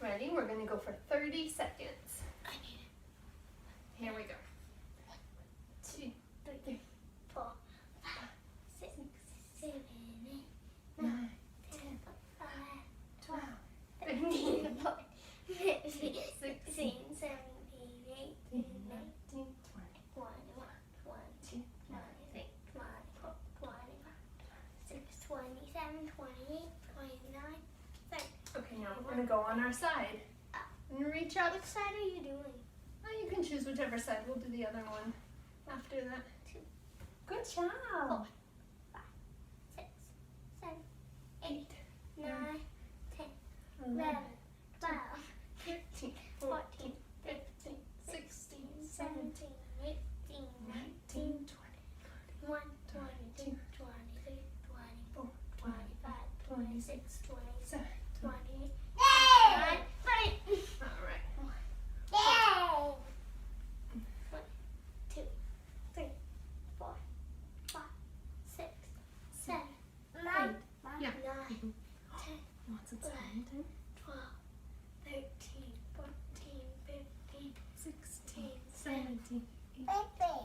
Ready? We're going to go for 30 seconds. Here we go. 2, 3, 4, 5, 6, 7, 8, 9, 10, 11, 12, 13, 14, 15, 16, 17, 18, 19, 20, 21, 22, 23, 24, 25, 26, 27, 28, 29, 30. Okay, now we're going to go on our side. And reach out. Which side are you doing? Oh, you can choose whichever side. We'll do the other one after that. 2, Good job. 4, 5, 6, 7, 8, 9, 10, 11, 12, 13, 14, 15, 16, 17, 18, 19, 19, 21, 22, 23, 24, 25, 26, 27, 28, 29, 30. All right. 1, 2, 3, 4, 5, 6, 7, 8, 9, Yeah. 10, Lots of time. 12, 13, 14, 15, 16, 17, 17, 18,